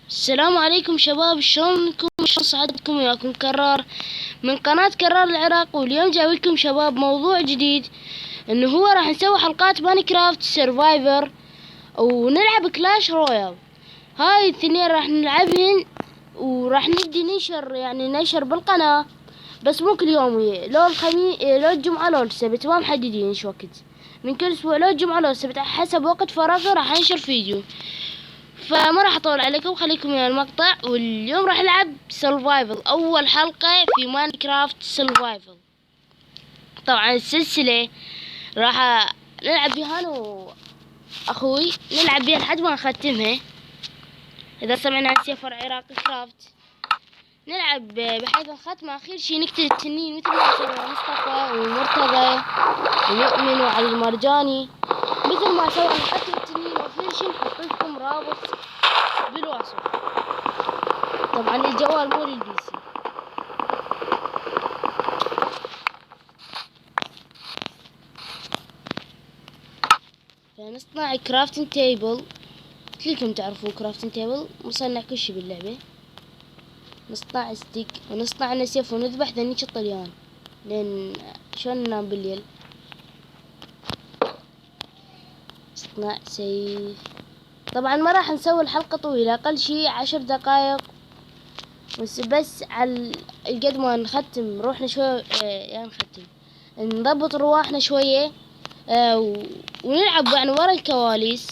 السلام عليكم شباب، شلونكم؟ شلون صحتكم؟ وياكم كرار من قناة كرار العراق. واليوم جاي لكم شباب موضوع جديد، انه هو راح نسوي حلقات ماينكرافت سيرفايفر ونلعب كلاش رويال. هاي الاثنين راح نلعبهن، وراح نبدي ننشر بالقناة، بس مو كل يوم، لو الخميس لو الجمعة لو السبت، ما محددين ايش وقت. من كل اسبوع لو الجمعة لو السبت حسب وقت فراغي راح انشر فيديو. فما راح اطول عليكم، خليكم ويا المقطع. واليوم راح نلعب سرفايفل، اول حلقة في ماينكرافت سرفايفل. طبعا السلسلة راح نلعب بها انا واخوي، نلعب بها لحد ما نختمها. اذا سمعنا عن سيفر عراقي كرافت نلعب بحيث الختمة اخير شي نقتل التنين مثل ما سوى مصطفى ومرتضى ويؤمن وعلي المرجاني، مثل ما سوى نقتل التنين. واخير شي نحط لكم رابط بالوصف. طبعا الجوال مو للبي سي. فنصنع كرافتنج تيبل، كلكم تعرفون كرافتنج تيبل، مصنع كل شي باللعبة. نصنع ستيك ونصنع لنا سيف ونذبح ذنيك الطليان لين شلون ننام بالليل. نصنع سيف. طبعا ما راح نسوي الحلقة طويلة، اقل شي 10 دقايق بس على قد ما نختم روحنا شوية. نضبط رواحنا شوية. ونلعب يعني ورا الكواليس،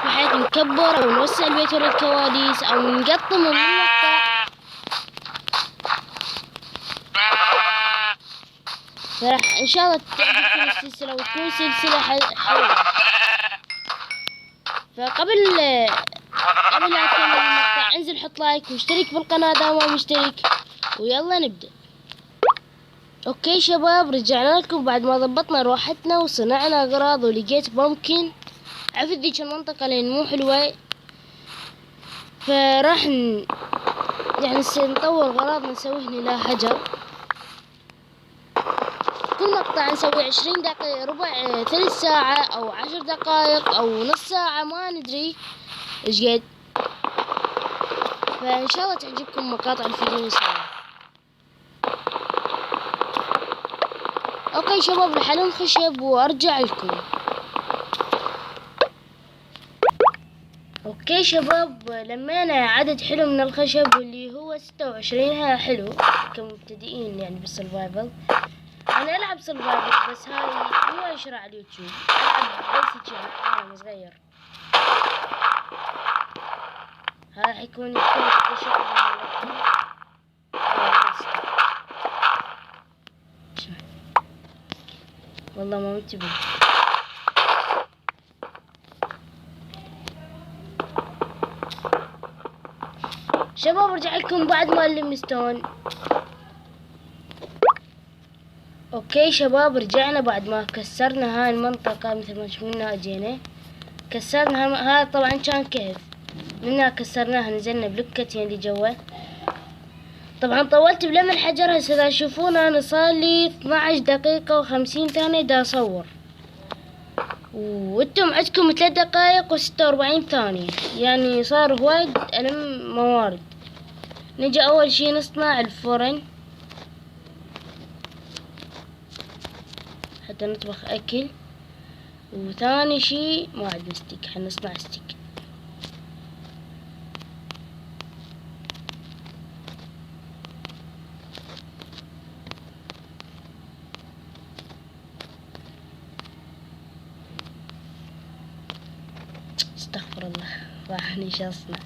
بحيث نكبر او نوسع البيت ورا الكواليس او نقطم ونقطع. فراح ان شاء الله تعجبكم السلسلة وتكون سلسلة حلوة. فقبل لا اكمل المقطع انزل حط لايك واشترك بالقناة اذا ما مشترك، ويلا نبدأ. اوكي شباب، رجعنا لكم بعد ما ضبطنا روحتنا وصنعنا اغراض ولقيت ممكن عرفت ذيك المنطقة لين مو حلوة. فراح نطور غراضنا نسوي هنا حجر. كل مقطع نسوي 20 دقيقة، ربع، 3 ساعة او 10 دقائق او نص ساعة، ما ندري ايش قد. فان شاء الله تعجبكم مقاطع الفيديو سوا. اوكي شباب، راح الم خشب وارجع لكم. اوكي شباب، لمينا عدد حلو من الخشب واللي هو 26. ها حلو كمبتدئين يعني بالسرفايفل. انا العب سرفايفل بس هاي مو انشر على اليوتيوب، العب بس على عالم صغير. هذا حيكون والله ما منتبه. شباب ارجع لكم بعد ما نلم ستون. اوكي شباب، رجعنا بعد ما كسرنا هاي المنطقة مثل ما شفنا. اجينا كسرنا هذا طبعا كان كهف، منها كسرناها نزلنا بلوكتين اللي جوا. طبعا طولت بلم الحجر. هسه اذا تشوفون انا صار لي 12 دقيقة و50 ثانية دا اصور، وانتم عندكم 3 دقائق و46 ثانية، يعني صار هوايد الم موارد. نجي اول شي نصنع الفرن حتى نطبخ اكل، وثاني شي ما عندنا ستيك، حنصنع ستيك. استغفر الله، راحني شو اصنع.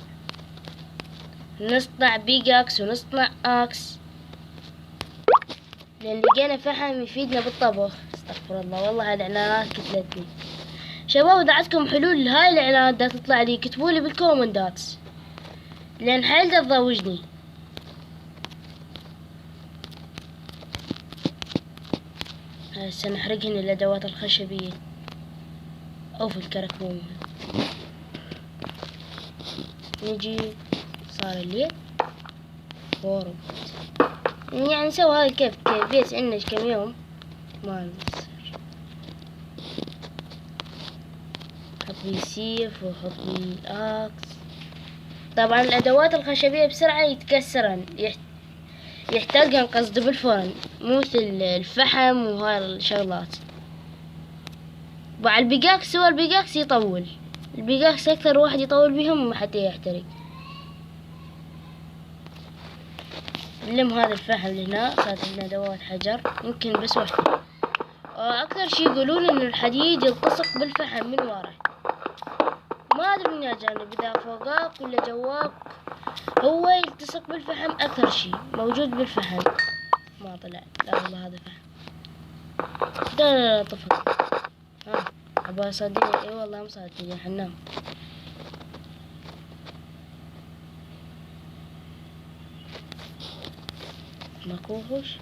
نصنع بيجاكس ونصنع اكس لان لقينا فحم يفيدنا بالطبخ. استغفر الله، والله هالاعلانات كتلتني. شباب اذا عندكم حلول لهاي الاعلانات دا تطلع لي كتبولي بالكومنتات لان حيل دا تضوجني. هسه نحرقهن الادوات الخشبية او في الكركبون. نجي صار الليل وربط، يعني نسوي هذا كيف بيس إنه كم يوم ما نصير. حط بيه سيف واحط بيه اكس. طبعا الادوات الخشبية بسرعة يتكسرن، يحترقن قصدي بالفرن، مو مثل الفحم وهاي الشغلات. وعلى البيكاكس، هو البيكاكس يطول، البيكاكس اكثر واحد يطول بيهم حتى يحترق. نلم هذا الفحم اللي هنا، صارت عندنا ادوات حجر يمكن بس واحدة. اكثر شي يقولون ان الحديد يلتصق بالفحم من ورا، ما ادري من يا جانب اذا فوقاك ولا جواك، هو يلتصق بالفحم اكثر شي موجود بالفحم. ما طلع، لا والله هذا فحم. لا طفل. ها ابغى صدقني، اي والله مصدقني يا حنان. ماكو وحوش.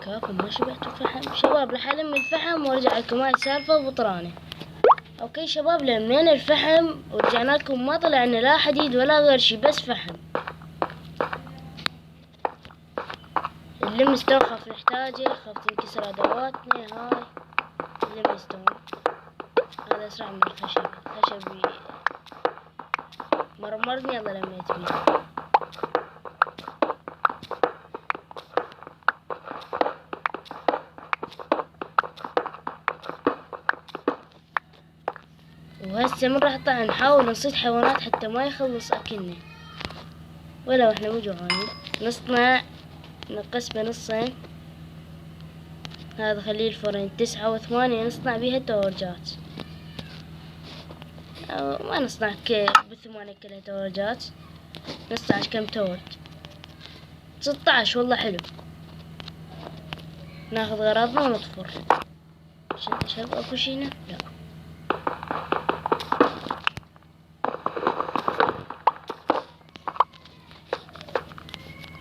كافي ما شبعتوا فحم شباب، راح الم الفحم وارجع لكم هاي السالفة بطرانة. اوكي شباب، لمينا الفحم ورجعنا لكم، ما طلع لنا لا حديد ولا غير شي، بس فحم. اللي مستوخف نحتاجه، خاف تنكسر ادواتنا. هاي اللي مستوى، هذا اسرع من الخشب. الخشب مرمرني، يلا لميت بيه. وهسه من راح نحاول نصيد حيوانات حتى ما يخلص اكلنا، ولو احنا مو جوعانين. نصنع، نقسمه نصين. هذا خليه الفرن 9 و8، نصنع بيها تورجات، أو ما نصنع ب8 كلها تورجات، نصنع كم تورج، 16 والله حلو. ناخذ غراضنا ونطفر. شرب اكو شي هنا؟ لا.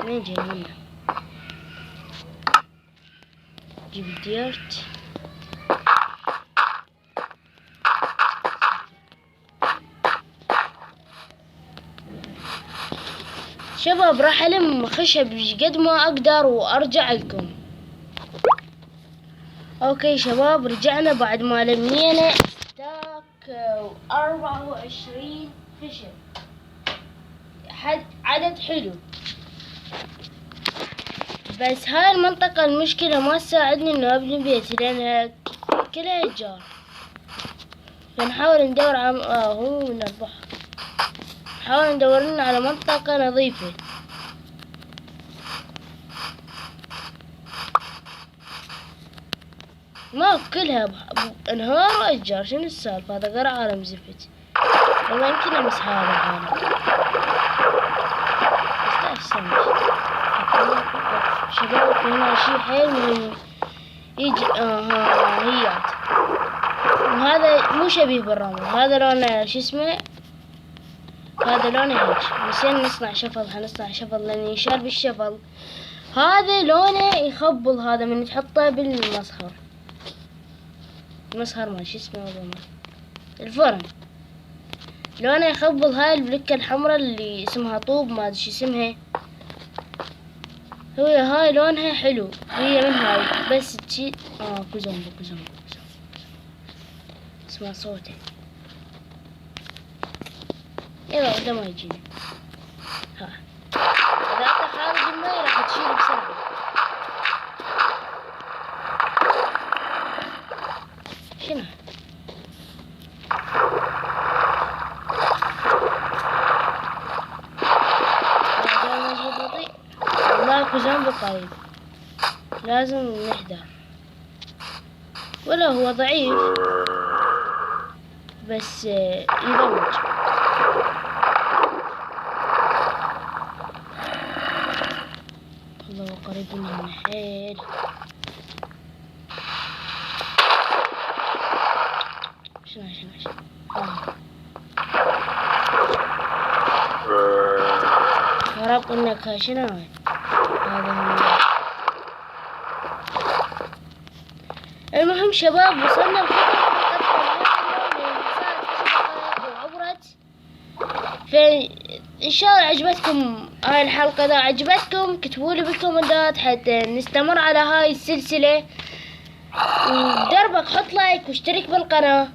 وين جاي هنا؟ جيب الديرت. شباب راح الم خشب قد ما اقدر وارجع لكم. اوكي شباب، رجعنا بعد ما لمينا ستاك 24 خشب، عدد حلو. بس هاي المنطقة المشكلة ما تساعدني انه ابني بيتي لانها كلها اشجار، فنحاول ندور على هو من البحر، نحاول ندور لنا على منطقة نظيفة. ما كلها انهار واشجار، شنو السالفة؟ هذا غير عالم زفت، والله يمكن امس هذا العالم. بس شباب هنا شي حيل من يجي هيات، وهذا مو شبيه بالرمل، هذا لونه شو اسمه، هذا لونه هيك. نسينا نصنع شفل، حنصنع شفل لان ينشال بالشفل. هذا لونه يخبل، هذا من تحطه بالمصهر، المصهر ما شو اسمه والله، الفرن لونه يخبل. هاي البلكة الحمراء اللي اسمها طوب، ما ادري شو اسمها، هاي لونها حلو، هي من هاي بس تشي. كوزومبو اسمع صوته. يلا ده ما يجيني. ها اذا انت خارج الماء راح تشيل بسرعة. شنو والله كوزومبو قريب، لازم نحذر. ولا هو ضعيف بس يضوج. والله قريب منه حيل. شنو خراب قلنا كاشنا هذا المهم شباب وصلنا وعبرت. فإن شاء الله عجبتكم هاي الحلقة. إذا عجبتكم اكتبوا لي بالكومنتات حتى نستمر على هاي السلسلة. ودربك حط لايك واشترك بالقناة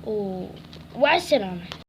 ومع السلامة.